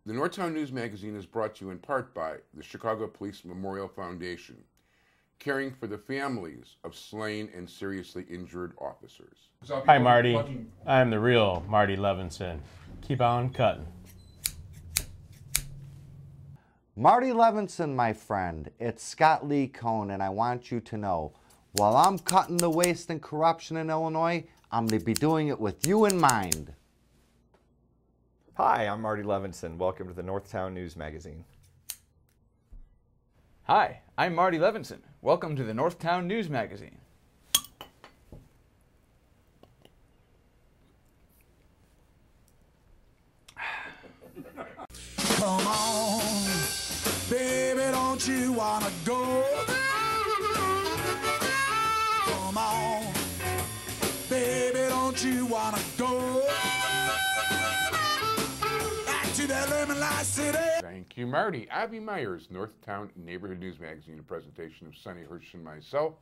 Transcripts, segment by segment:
The Northtown News Magazine is brought to you in part by the Chicago Police Memorial Foundation, caring for the families of slain and seriously injured officers. Hi, Marty. I'm the real Marty Levinson. Keep on cutting. Marty Levinson, my friend, it's Scott Lee Cohn, and I want you to know, while I'm cutting the waste and corruption in Illinois, I'm going to be doing it with you in mind. Hi, I'm Marty Levinson. Welcome to the Northtown News Magazine. Hi, I'm Marty Levinson. Welcome to the Northtown News Magazine. Come on, baby, don't you wanna go? Come on, baby, don't you wanna go? Back to that lemon light city. Thank you, Marty. Avi Myers, Northtown Neighborhood News Magazine, a presentation of Sonny Hirsch and myself.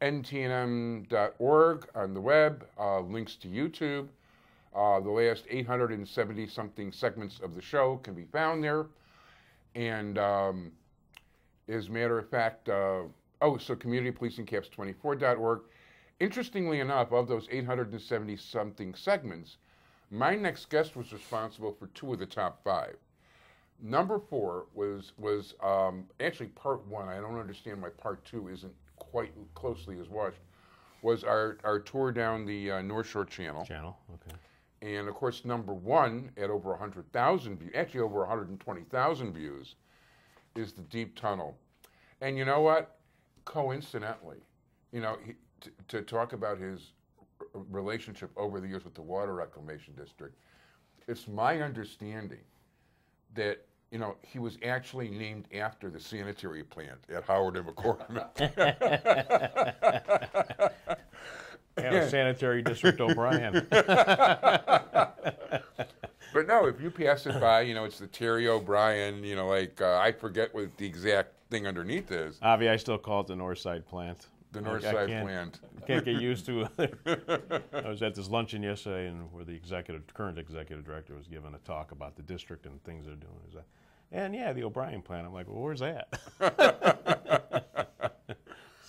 ntnm.org on the web, links to YouTube. The last 870-something segments of the show can be found there. And as a matter of fact, so communitypolicingcaps24.org. Interestingly enough, of those 870-something segments, my next guest was responsible for 2 of the top 5. Number 4 was actually part 1. I don't understand why part 2 isn't quite closely as watched. Was our tour down the North Shore Channel. Okay. And of course, number 1 at over 100,000 views, actually over 120,000 views, is the Deep Tunnel. And you know what? Coincidentally, you know, to talk about his relationship over the years with the Water Reclamation District, it's my understanding that, you know, he was actually named after the sanitary plant at Howard and McCormick. And a sanitary district O'Brien. But no, if you pass it by, you know, it's the Terry O'Brien, you know, like, I forget what the exact thing underneath is. Avi, I still call it the Northside plant. The Northside plant. Can't get used to it. I was at this luncheon yesterday, and where the current executive director was giving a talk about the district and things they're doing. And yeah, the O'Brien plant. I'm like, well, where's that?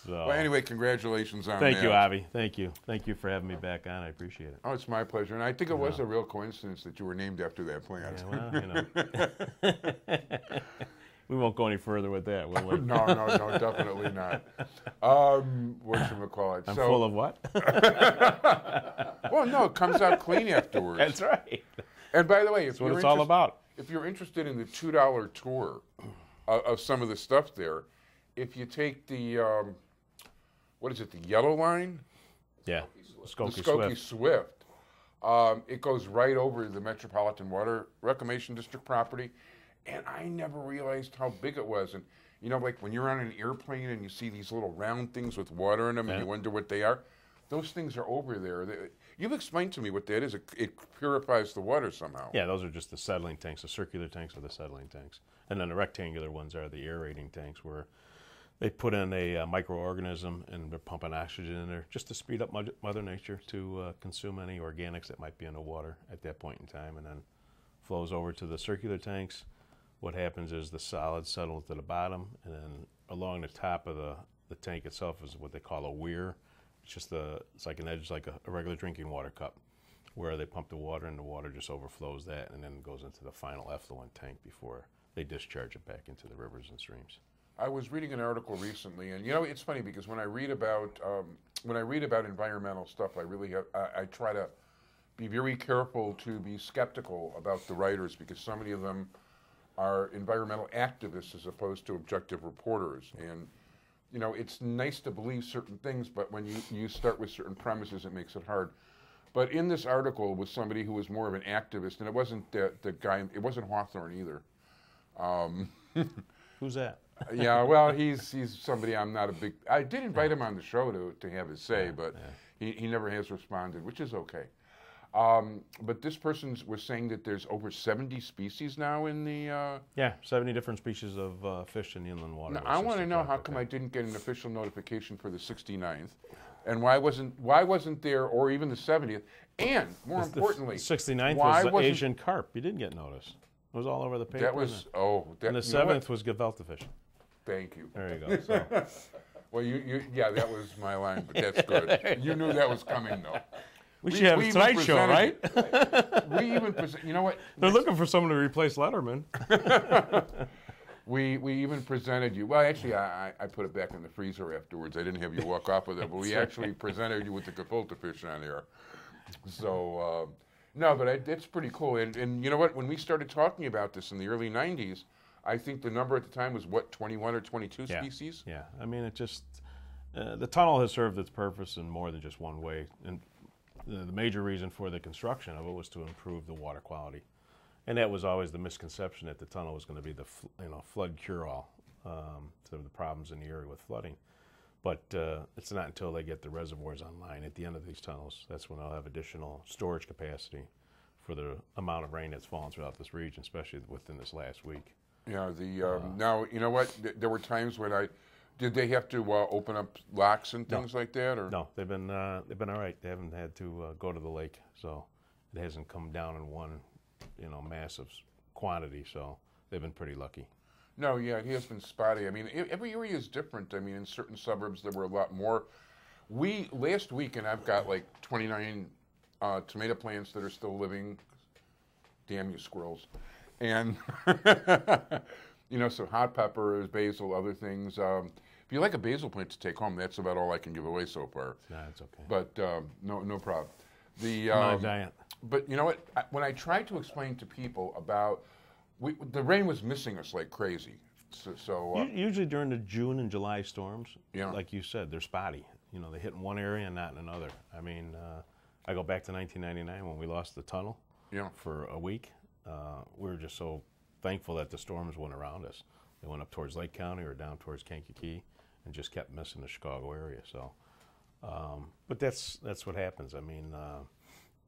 So, well, anyway, congratulations on that. Thank you, Avi. Thank you. Thank you for having me back on. I appreciate it. Oh, it's my pleasure. And I think it was a real coincidence that you were named after that plant. Yeah, well, you know. We won't go any further with that, will we? No, definitely not. Whatchamacallit? I'm full of what? Well, no, it comes out clean afterwards. That's right. And by the way, that's what it's all about. If you're interested in the $2 tour of some of the stuff there, if you take the, what is it, the yellow line? Yeah, the Skokie Swift. It goes right over the Metropolitan Water Reclamation District property. And I never realized how big it was. And, you know, like when you're on an airplane and you see these little round things with water in them and you wonder what they are, those things are over there. You've explained to me what that is. It purifies the water somehow. Yeah, those are just the settling tanks. The circular tanks are the settling tanks. And then the rectangular ones are the aerating tanks, where they put in a microorganism and they're pumping oxygen in there just to speed up Mother Nature to consume any organics that might be in the water at that point in time, and then flows over to the circular tanks. What happens is the solids settle to the bottom, and then along the top of the tank itself is what they call a weir. It's just it's like an edge, like a regular drinking water cup, where they pump the water and the water just overflows that and then goes into the final effluent tank before they discharge it back into the rivers and streams. I was reading an article recently, and you know, it's funny because when I read about environmental stuff, I try to be very careful to be skeptical about the writers, because so many of them are environmental activists as opposed to objective reporters. And, you know, it's nice to believe certain things, but when you start with certain premises, it makes it hard. But in this article was somebody who was more of an activist, and it wasn't the guy, it wasn't Hawthorne either. Who's that? Yeah, well, he's somebody I'm not a big... I did invite him on the show to have his say, but he never has responded, which is okay. But this person was saying that there's over 70 species now in the... Yeah, 70 different species of fish in the inland water. Now, I want to know how come I didn't get an official notification for the 69th, and why wasn't there, or even the 70th, and more importantly... The 69th was the Asian carp. You didn't get notice. It was all over the paper. That was, oh. That, And the you know what? 7th was gefilte fishing. Thank you. There you go. So, Well, yeah, that was my line, but that's good. You knew that was coming, though. we should have a even Tonight Show, right? presented- We even present. You know what? They're looking for someone to replace Letterman. We even presented you. Well, actually, I put it back in the freezer afterwards. I didn't have you walk off with it, but we actually presented you with the gefilte fish on there. So no, but it's pretty cool. And you know what? When we started talking about this in the early '90s, I think the number at the time was what, 21 or 22 species. Yeah, I mean, it just the tunnel has served its purpose in more than just one way, and the major reason for the construction of it was to improve the water quality. And that was always the misconception that the tunnel was going to be the flood cure-all to the problems in the area with flooding. But it's not until they get the reservoirs online at the end of these tunnels that's when they'll have additional storage capacity for the amount of rain that's fallen throughout this region, especially within this last week. Yeah. Now you know what? There were times when did they have to open up locks and things like that, or no? They've been all right. They haven't had to go to the lake, so it hasn't come down in one massive quantity, so they've been pretty lucky. No, yeah, it has been spotty. I mean, every area is different. I mean, in certain suburbs there were a lot more. Last week, and I've got like 29 tomato plants that are still living. Damn you, squirrels. And, some hot peppers, basil, other things. If you like a basil plant to take home, that's about all I can give away so far. No, it's okay. But no problem. My diet. But you know what? When I tried to explain to people about, the rain was missing us like crazy. Usually during the June and July storms, Yeah. like you said, they're spotty. They hit in one area and not in another. I mean, I go back to 1999 when we lost the tunnel for a week. We were just so thankful that the storms went around us. They went up towards Lake County or down towards Kankakee and just kept missing the Chicago area. So, but that's what happens. I mean,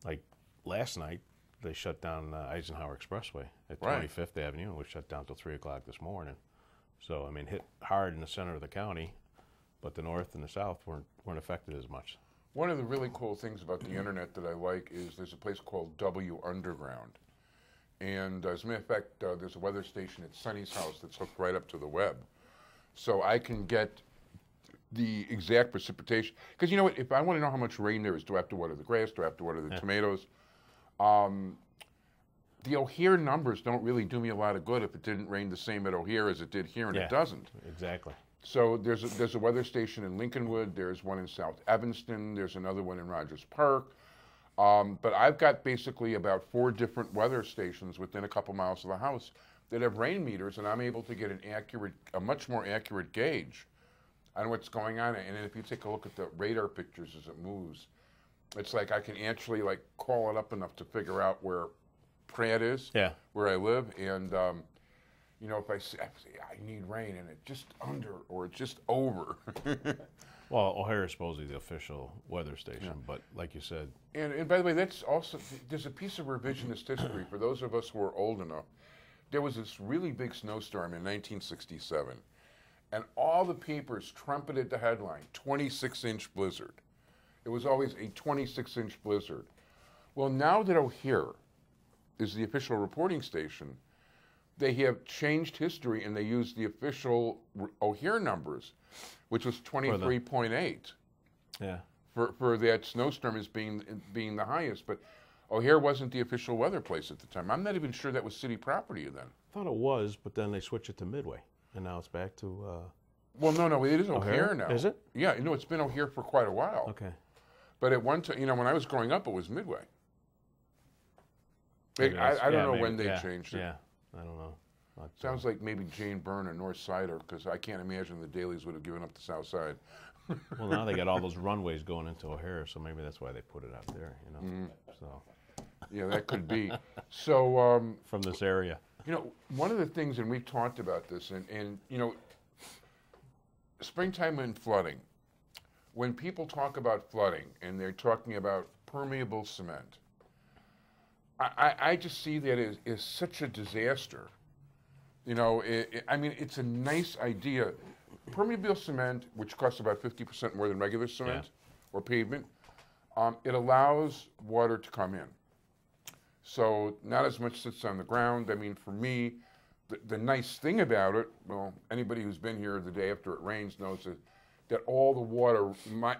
like last night, they shut down Eisenhower Expressway at 25th Avenue, and we shut down till 3 o'clock this morning. So, I mean, hit hard in the center of the county, but the north and the south weren't affected as much. One of the really cool things about the internet that I like is there's a place called W Underground. And as a matter of fact, there's a weather station at Sonny's house that's hooked right up to the web. So I can get the exact precipitation. Because you know what, if I want to know how much rain there is, do I have to water the grass? Do I have to water the tomatoes? The O'Hare numbers don't really do me a lot of good if it didn't rain the same at O'Hare as it did here, and it doesn't. Exactly. So there's a weather station in Lincolnwood, there's one in South Evanston, there's another one in Rogers Park. But I've got basically about 4 different weather stations within a couple miles of the house that have rain meters, and I'm able to get a much more accurate gauge on what's going on. And if you take a look at the radar pictures as it moves, it's like I can actually call it up enough to figure out where Pratt is, where I live, and if I say I need rain and it's just under or it's just over. Well, O'Hare is supposedly the official weather station, but like you said. And by the way, there's a piece of revisionist history for those of us who are old enough. There was this really big snowstorm in 1967, and all the papers trumpeted the headline, 26-inch blizzard. It was always a 26-inch blizzard. Well, now that O'Hare is the official reporting station, they have changed history and they use the official O'Hare numbers, which was 23.8. Yeah. For that snowstorm as being the highest. But O'Hare wasn't the official weather place at the time. I'm not even sure that was city property then. I thought it was, but then they switched it to Midway, and now it's back to. Well, no, it is O'Hare now. Is it? Yeah, it's been O'Hare for quite a while. Okay. But at one time, when I was growing up, it was Midway. I don't know when they changed it. Yeah, I don't know. Sounds like maybe Jane Byrne or North Sider, because I can't imagine the dailies would have given up the South Side. Well, now they got all those runways going into O'Hare, so maybe that's why they put it out there. So. Yeah, that could be. So from this area. One of the things, and we've talked about this, and springtime and flooding. When people talk about flooding and they're talking about permeable cement, I just see that as such a disaster. I mean, it's a nice idea. Permeable cement, which costs about 50% more than regular cement or pavement, it allows water to come in. So not as much sits on the ground. I mean, for me, the nice thing about it, well, anybody who's been here the day after it rains knows that all the water,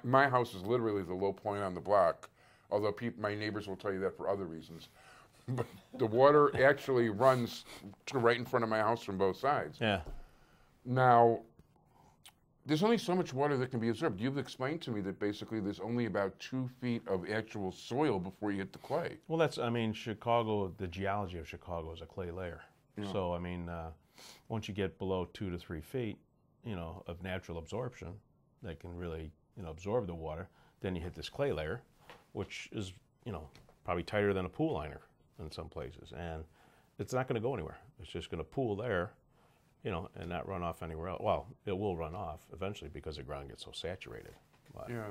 my house is literally the low point on the block, although my neighbors will tell you that for other reasons. But the water actually runs to right in front of my house from both sides. Yeah. Now, there's only so much water that can be absorbed. You've explained to me that basically there's only about 2 feet of actual soil before you hit the clay. Well, Chicago, the geology of Chicago is a clay layer. Yeah. So, once you get below 2 to 3 feet, of natural absorption that can really, absorb the water, then you hit this clay layer, which is, probably tighter than a pool liner in some places. And it's not going to go anywhere. It's just going to pool there, and not run off anywhere else. Well, it will run off eventually because the ground gets so saturated. But yeah,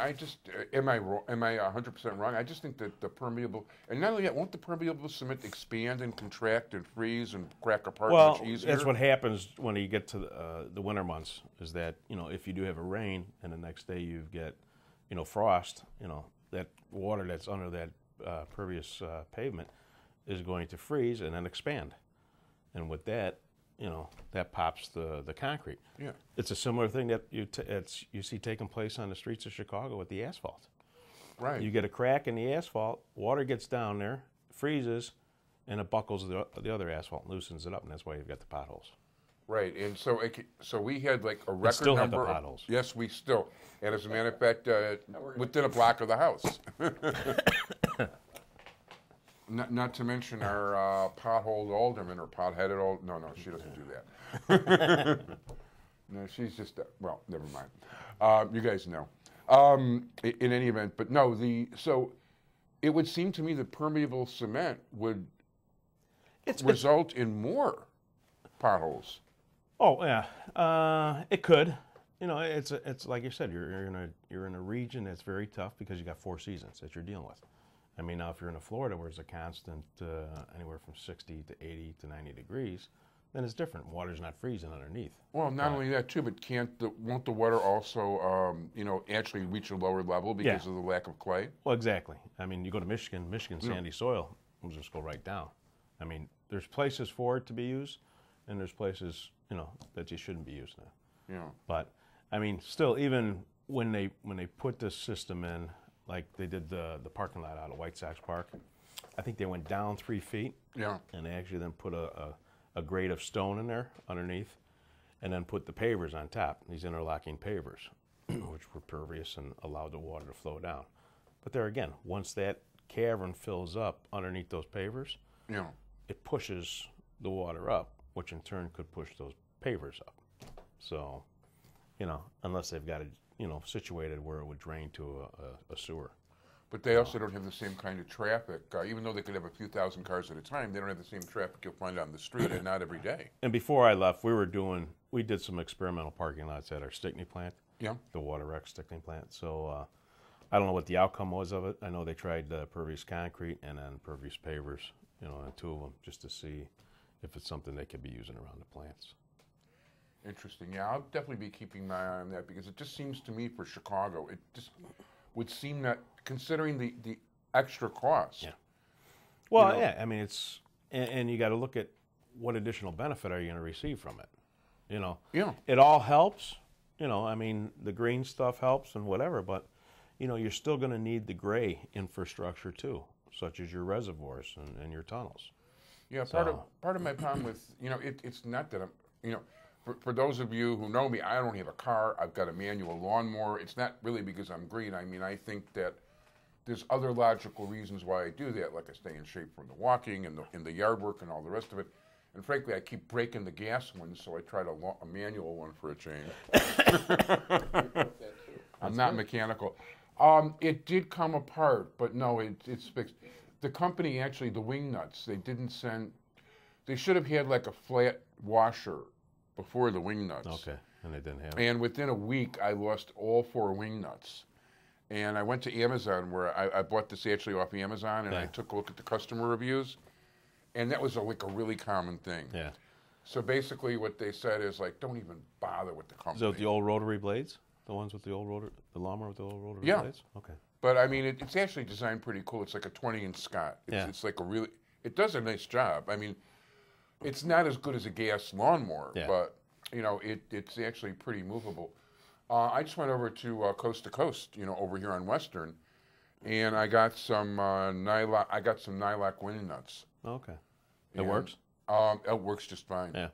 I just, am I 100% wrong? I just think that the permeable, and not only that, won't the permeable cement expand and contract and freeze and crack apart much easier? That's what happens when you get to the winter months, is that, if you do have a rain and the next day you get, frost, that water that's under that pervious pavement is going to freeze and then expand. And with that, that pops the concrete. Yeah. It's a similar thing that you see taking place on the streets of Chicago with the asphalt. Right. You get a crack in the asphalt, water gets down there, freezes, and it buckles the other asphalt and loosens it up, and that's why you've got the potholes. Right, and so we had like a record still number have the potholes. Yes, we still. And as a matter of fact, within a block of the house. Not to mention our potholed alderman or pot-headed alderman. No, she doesn't do that. No, she's just, well, never mind. You guys know. In any event, but no, so it would seem to me that permeable cement would result in more potholes. Oh, yeah. It could. It's like you said, you're in a region that's very tough because you got 4 seasons that you're dealing with. Now, if you're in Florida where it's a constant anywhere from 60 to 80 to 90 degrees, then it's different. Water's not freezing underneath. Well, not only that too, but won't the water also, actually reach a lower level because of the lack of clay? Well, exactly. You go to Michigan, sandy soil will just go right down. There's places for it to be used, and there's places, that you shouldn't be using it. Yeah. But, still, even when they put this system in, like they did the parking lot out of White Sox Park, I think they went down 3 feet. Yeah. And they actually then put a grate of stone in there underneath, and then put the pavers on top, these interlocking pavers, which were pervious and allowed the water to flow down. But there again, once that cavern fills up underneath those pavers, it pushes the water up, which in turn could push those pavers up. So, unless they've got it, situated where it would drain to a sewer. But they also don't have the same kind of traffic. Even though they could have a few thousand cars at a time, they don't have the same traffic you'll find on the street, and not every day. And before I left, we did some experimental parking lots at our Stickney plant. Yeah. The Water Rec Stickney plant. So I don't know what the outcome was of it. I know they tried pervious concrete and then pervious pavers, and 2 of them, just to see if it's something they could be using around the plants. Interesting. Yeah, I'll definitely be keeping my eye on that because it just seems to me for Chicago, it just would seem that considering the extra cost. Yeah. Well, yeah. It's and you got to look at what additional benefit are you going to receive from it. Yeah. It all helps. The green stuff helps and whatever, but you're still going to need the gray infrastructure too, such as your reservoirs and your tunnels. Yeah. Part of my problem with it's not that I'm For those of you who know me, I don't have a car. I've got a manual lawnmower. It's not really because I'm green. I think that there's other logical reasons why I do that, like I stay in shape from the walking and the yard work and all the rest of it. And frankly, I keep breaking the gas ones, so I tried a manual one for a change. I'm not mechanical. It did come apart, but no, it's fixed. The company actually, the wing nuts, they should have had like a flat washer before the wing nuts. Okay, and they didn't have it. And within a week, I lost all 4 wing nuts. And I went to Amazon, where I bought this actually off Amazon, and I took a look at the customer reviews, and that was like a really common thing. Yeah. So basically what they said is like, don't even bother with the company. So the old rotary blades? The ones with the old rotary, the lawnmower with the old rotary blades? Okay. But I mean, it's actually designed pretty cool. It's like a 20-inch Scott. It's like a really, it does a nice job. I mean, it's not as good as a gas lawnmower, but you know, it's actually pretty movable. I just went over to Coast, you know, over here on Western, and I got some nylock. I got some nylock wing nuts. Okay. It works? It works just fine. Yeah.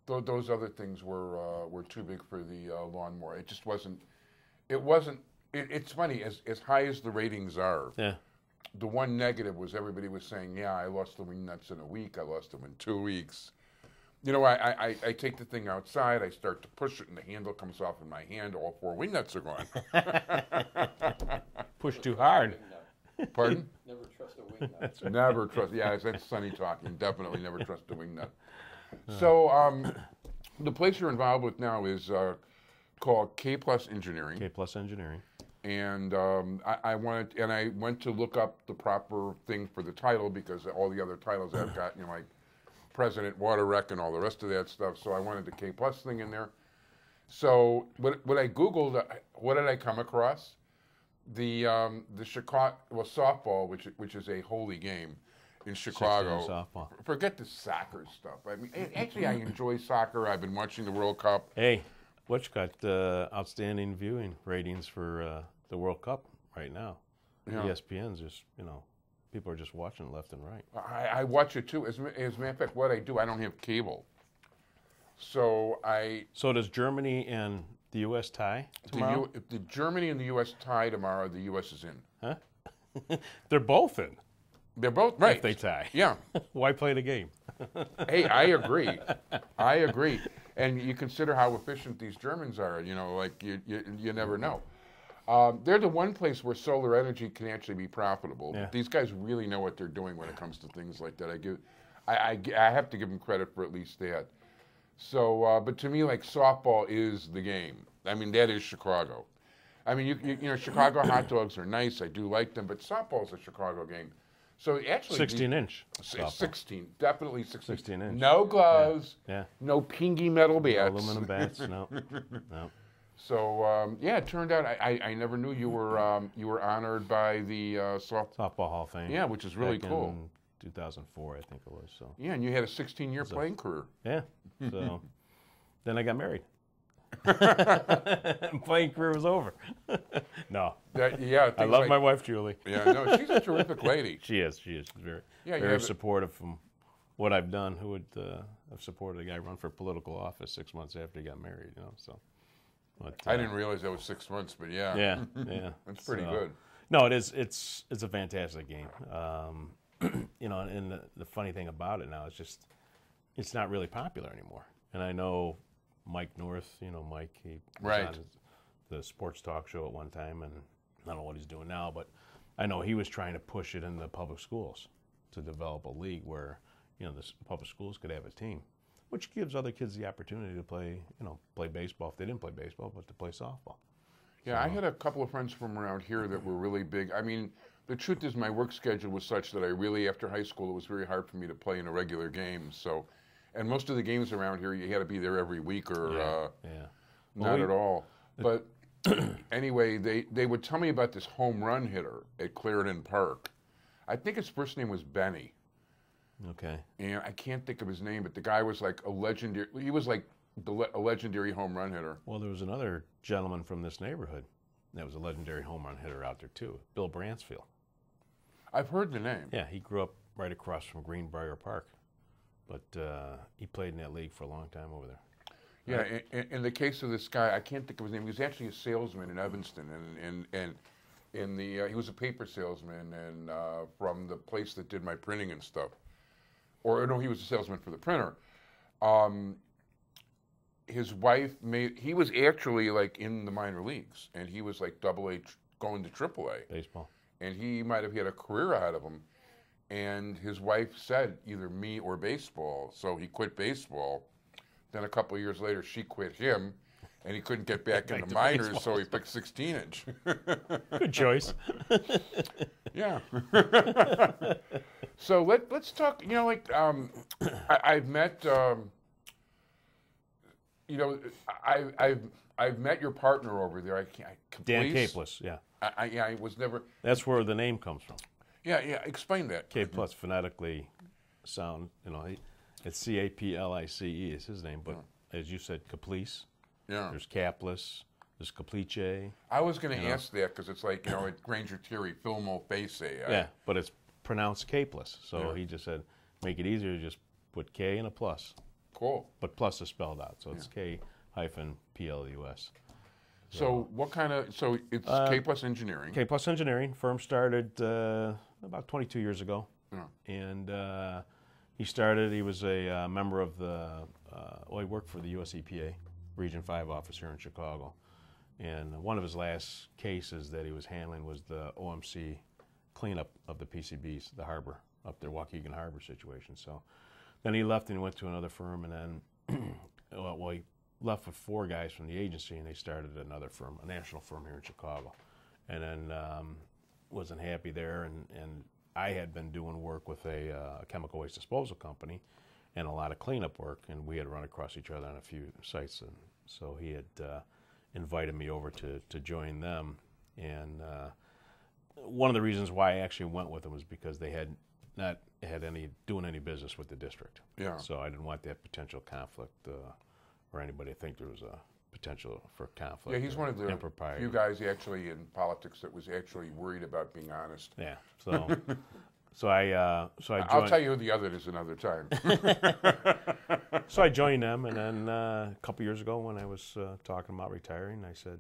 Those other things were too big for the lawnmower. It just wasn't. It wasn't. It's funny, as high as the ratings are. Yeah. The one negative was everybody was saying, yeah, I lost the wing nuts in a week. I lost them in 2 weeks. You know, I take the thing outside. I start to push it, and the handle comes off in my hand. All 4 wing nuts are gone. Push too hard. Pardon? Never trust a wing nut. Never trust. Yeah, that's Sonny talking. Definitely never trust a wing nut. So the place you're involved with now is called K Plus Engineering. K Plus Engineering. And I went to look up the proper thing for the title because all the other titles I've got, you know, like President, Water Rec, and all the rest of that stuff. So I wanted the K Plus thing in there. So what I Googled, what did I come across? The Chicago softball, which is a holy game in Chicago. Softball. Forget the soccer stuff. I mean, actually, I enjoy soccer. I've been watching the World Cup. Hey, what's got outstanding viewing ratings for the World Cup right now? Yeah. ESPN's just, you know, people are just watching left and right. I watch it too. As a matter of fact, what I do, I don't have cable. So does Germany and the U.S. tie tomorrow? if the Germany and the U.S. tie tomorrow, the U.S. is in. Huh? They're both in. They're both right. If they tie. Yeah. Why play the game? Hey, I agree. I agree. And you consider how efficient these Germans are. You know, like you never know. They're the one place where solar energy can actually be profitable. Yeah. These guys really know what they're doing when it comes to things like that. I have to give them credit for at least that. So, but to me, like softball is the game. I mean, that is Chicago. I mean, you know, Chicago hot dogs are nice. I do like them, but softball's a Chicago game. So actually, 16-inch. 16, definitely 16. 16-inch. No gloves. Yeah. No pingy metal bats. No aluminum bats. No. No. So yeah, it turned out I never knew you were honored by the Softball Hall of Fame. Yeah, which is really back cool. In 2004, I think it was. So. Yeah, and you had a 16-year playing career. Yeah. So then I got married. Playing career was over. No. Yeah, I love my wife, Julie. Yeah, no, she's a terrific lady. She is. She's very, Yeah, very supportive from what I've done. Who would have supported a guy run for political office 6 months after he got married? You know, so. But, I didn't realize that was 6 months, but yeah. Yeah, yeah. That's pretty good. No, it is. It's a fantastic game. You know, and the funny thing about it now is just it's not really popular anymore. And I know Mike North. You know, Mike. He was on the sports talk show at one time, and I don't know what he's doing now, but I know he was trying to push it in the public schools to develop a league where you know the public schools could have a team, which gives other kids the opportunity to play, you know, play baseball if they didn't play baseball, but to play softball. Yeah, I had a couple of friends from around here that were really big. I mean, the truth is my work schedule was such that I really, after high school, it was very hard for me to play in a regular game. So, and most of the games around here, you had to be there every week or not at all. But anyway, they would tell me about this home run hitter at Clarendon Park. I think his first name was Benny. Okay. And I can't think of his name, but the guy was like a legendary. He was like a legendary home run hitter. Well, there was another gentleman from this neighborhood that was a legendary home run hitter out there too, Bill Bransfield. I've heard the name. Yeah, he grew up right across from Greenbrier Park, but he played in that league for a long time over there. Yeah, in the case of this guy, I can't think of his name. He was actually a salesman in Evanston, and he was a paper salesman, and from the place that did my printing and stuff. Or no, he was a salesman for the printer. His wife he was actually like in the minor leagues, and he was like AA going to AAA. Baseball. And he might have had a career ahead of him. And his wife said either me or baseball, so he quit baseball. Then a couple of years later, she quit him, and he couldn't get back in the minors, baseball. so he picked 16-inch. Good choice. Yeah. So let's talk. You know, like I've met You know, I've met your partner over there. I can't. Dan Caplice? Capeless, yeah. Yeah, I was never. That's where the name comes from. Yeah. Explain that. K plus phonetically sound, it's Caplice is his name, but as you said, Caplice. Yeah. There's Caplis, there's Caplice. I was going to ask that because it's like, at Granger Terry, Filmo Face. Yeah, but it's pronounced Capeless. So he just said, make it easier, just put K and a plus. Cool. But plus is spelled out, so it's K-Plus. So what kind of, so it's K plus engineering. K plus engineering. Firm started about 22 years ago. Yeah. And he was a member of he worked for the US EPA, Region 5 office here in Chicago. And one of his last cases that he was handling was the OMC cleanup of the PCBs, the harbor, up there, Waukegan Harbor situation. So then he left and went to another firm, and then, he left with 4 guys from the agency, and they started another firm, a national firm here in Chicago. And then wasn't happy there, and I had been doing work with a chemical waste disposal company and a lot of cleanup work, and we had run across each other on a few sites, and so he had invited me over to join them. And one of the reasons why I actually went with them was because they had not had doing any business with the district. Yeah. So I didn't want that potential conflict or anybody to think there was a potential for conflict. Yeah, he's one of the impropriety. few guys actually in politics that was actually worried about being honest. Yeah. So I joined. I'll tell you who the other is another time. So I joined them, and then a couple years ago, when I was talking about retiring, I said,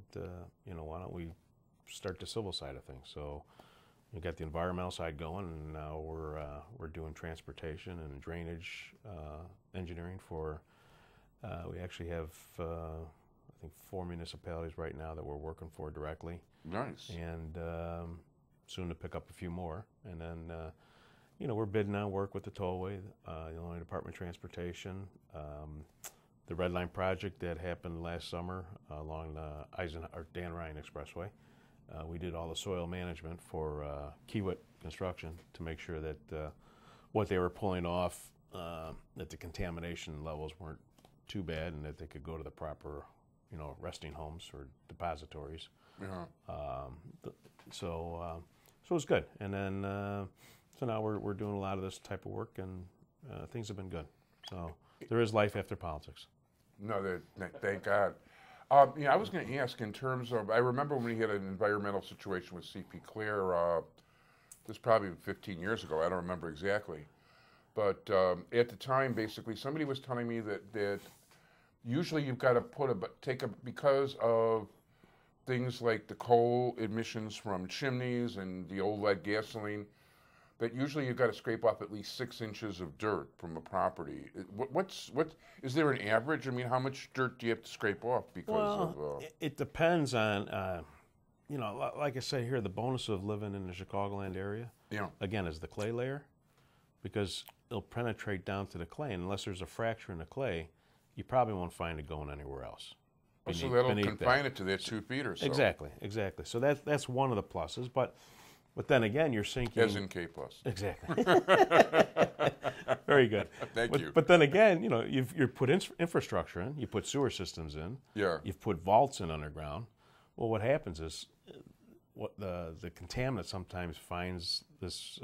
why don't we start the civil side of things? So we got the environmental side going, and now we're doing transportation and drainage engineering for. We actually have, I think, 4 municipalities right now that we're working for directly. Nice. And soon to pick up a few more. And then, we're bidding on work with the tollway, the Illinois Department of Transportation, the Red Line project that happened last summer along the Dan Ryan Expressway. We did all the soil management for Kiewit Construction to make sure that what they were pulling off, that the contamination levels weren't too bad and that they could go to the proper, resting homes or depositories. Yeah. So it was good. And then, so now we're doing a lot of this type of work, and things have been good. So there is life after politics. No, thank God. I was going to ask in terms of, I remember when we had an environmental situation with CP Claire, this is probably 15 years ago, I don't remember exactly. But at the time, basically, somebody was telling me that usually you've got to because of things like the coal emissions from chimneys and the old lead gasoline, that usually you've got to scrape off at least 6 inches of dirt from a property. Is there an average? I mean, how much dirt do you have to scrape off because of? It depends on, like I say here, the bonus of living in the Chicagoland area, again, is the clay layer, because it'll penetrate down to the clay, and unless there's a fracture in the clay, you probably won't find it going anywhere else. So that'll confine it to that 2 feet or so. Exactly. So that's one of the pluses, but then again, you're sinking. As in K plus. Exactly. Very good. Thank you. But then again, you've put infrastructure in, you put sewer systems in, you've put vaults in underground. Well, what happens is, what the contaminant sometimes finds this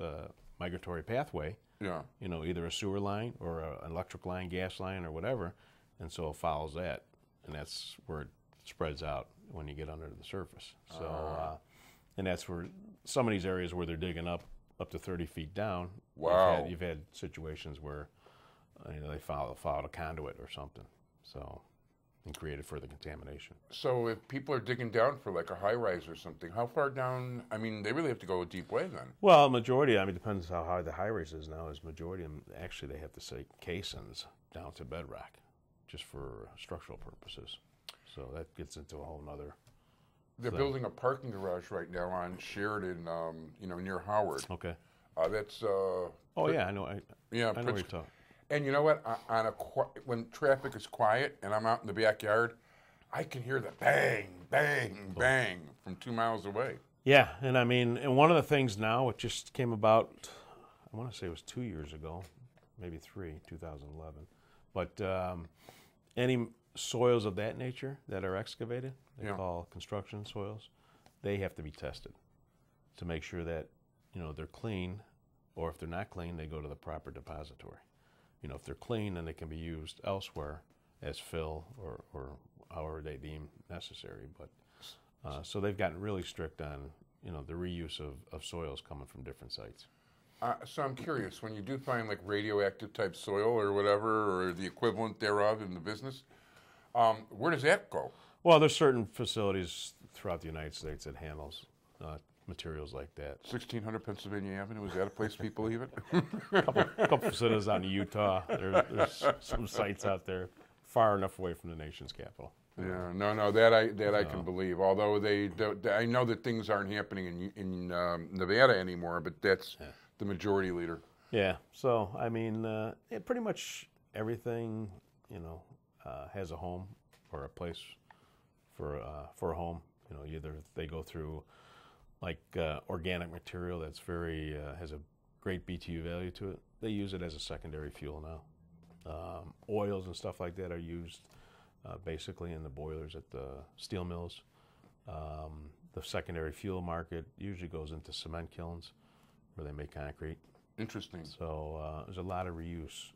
migratory pathway. Yeah. Either a sewer line or an electric line, gas line, or whatever, and so it follows that, and that's where it spreads out when you get under the surface. So, and that's where some of these areas where they're digging up to 30 feet down. Wow. You've had situations where they followed a conduit or something, so, and created further contamination. So if people are digging down for like a high rise or something, how far down? I mean, they really have to go a deep way then. Well, majority, depends how high the high rise is now, is majority of them, actually they have to say casings down to bedrock just for structural purposes. So that gets into a whole nother. They're building a parking garage right now on Sheridan, near Howard. Okay. That's. Oh yeah, I know. I know what you're talking. And you know what? When traffic is quiet and I'm out in the backyard, I can hear the bang, bang, bang from 2 miles away. Yeah, and one of the things now, it just came about, I want to say it was 2 years ago, maybe 3, 2011. But any soils of that nature that are excavated, they Yeah. call construction soils, they have to be tested to make sure that, they're clean, or if they're not clean, they go to the proper depository. If they're clean, then they can be used elsewhere as fill or however they deem necessary. But so they've gotten really strict on, the reuse of soils coming from different sites. So I'm curious, when you do find like radioactive type soil or whatever, or the equivalent thereof in the business, where does that go? Well, there's certain facilities throughout the United States that handles materials like that. 1600 Pennsylvania Avenue, is that a place people leave it? A couple facilities out in Utah. There's some sites out there far enough away from the nation's capital. Yeah, no, that I can believe. Although I know that things aren't happening in Nevada anymore, but that's the majority leader. Yeah. So I mean, pretty much everything has a home or a place for a home. Either they go through like organic material that's very has a great BTU value to it. They use it as a secondary fuel now. Oils and stuff like that are used basically in the boilers at the steel mills. The secondary fuel market usually goes into cement kilns where they make concrete. Interesting. So there's a lot of reuse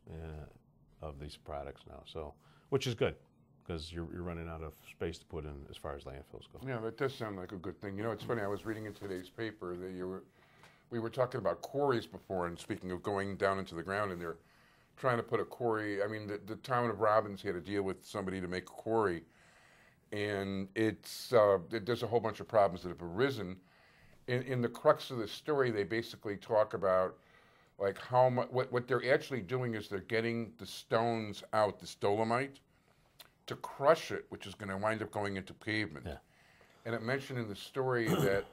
of these products now, so which is good because you're running out of space to put in as far as landfills go. Yeah, that does sound like a good thing. It's funny. I was reading in today's paper that we were talking about quarries before, and speaking of going down into the ground, and they're trying to put a quarry. I mean, the town of Robbins had to deal with somebody to make a quarry, and there's a whole bunch of problems that have arisen. In the crux of the story, they basically talk about like how much what they're actually doing is they're getting the stones out, this dolomite, to crush it, which is going to wind up going into pavement. Yeah. And it mentioned in the story that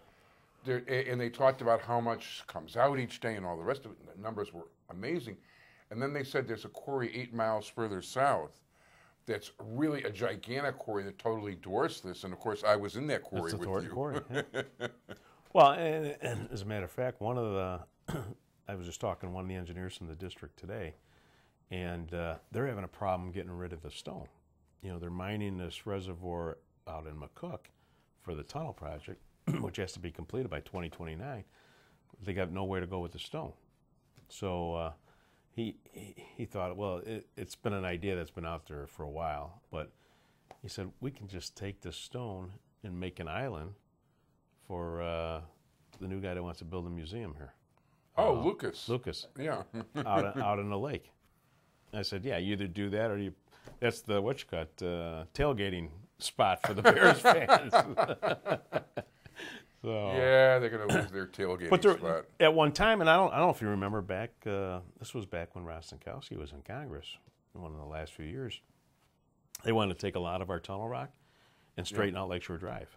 and they talked about how much comes out each day and all the rest of it. The numbers were amazing. And then they said there's a quarry 8 miles further south that's really a gigantic quarry that totally dwarfs this. And of course, I was in that quarry It's a with you. quarry. Yeah. Well, and as a matter of fact, one of the I was just talking to one of the engineers from the district today, and they're having a problem getting rid of the stone. They're mining this reservoir out in McCook for the tunnel project, which has to be completed by 2029. They got nowhere to go with the stone. So he thought, well, it's been an idea that's been out there for a while, but he said, we can just take this stone and make an island for the new guy that wants to build a museum here. Oh, Lucas. Lucas. Yeah. out in the lake. I said, yeah, you either do that or that's the tailgating spot for the Bears fans. So, yeah, they're going to lose their tailgating spot. At one time, and I don't know if you remember back, this was back when Rostenkowski was in Congress, one of the last few years. They wanted to take a lot of our tunnel rock and straighten out Lakeshore Drive.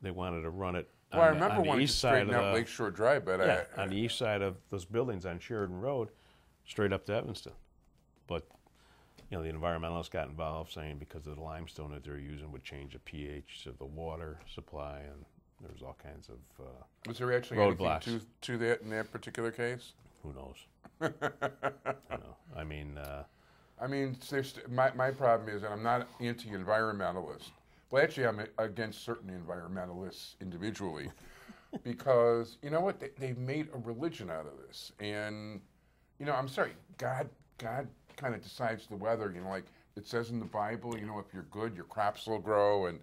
They wanted to run it Well, I remember on the wanting to east side straighten of out Lakeshore Drive, but on the east side of those buildings on Sheridan Road, straight up to Evanston. But the environmentalists got involved, saying because of the limestone that they're using would change the pH of the water supply, and there was all kinds of was there actually roadblocks. anything to that in that particular case? Who knows? I mean, my problem is, and I'm not anti-environmentalist. Well, actually, I'm against certain environmentalists individually, because you know what? They've made a religion out of this, and I'm sorry, God kind of decides the weather. Like it says in the Bible, if you're good, your crops will grow, and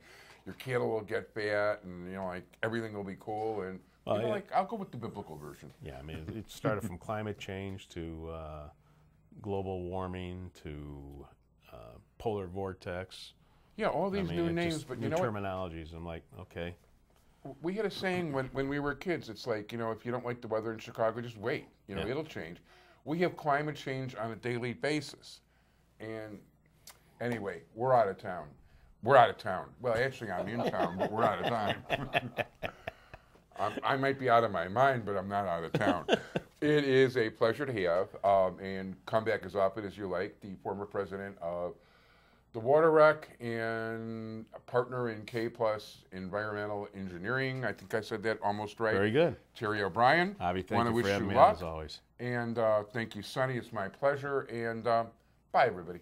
your cattle will get fat, and like everything will be cool. And I'll go with the biblical version. Yeah, I mean, it started from climate change to global warming to polar vortex. Yeah, all these new names, but new terminologies. I'm like, okay. We had a saying when we were kids. It's like, if you don't like the weather in Chicago, just wait. It'll change. We have climate change on a daily basis. And anyway, we're out of town. We're out of town. Well, actually, I'm in town, but we're out of time. I might be out of my mind, but I'm not out of town. It is a pleasure to have, and come back as often as you like, the former president of the Water Rec and a partner in K Plus Environmental Engineering. I think I said that almost right. Very good. Terry O'Brien. Avi, thank you for having me luck. on, as always. And thank you, Sonny. It's my pleasure. And bye, everybody.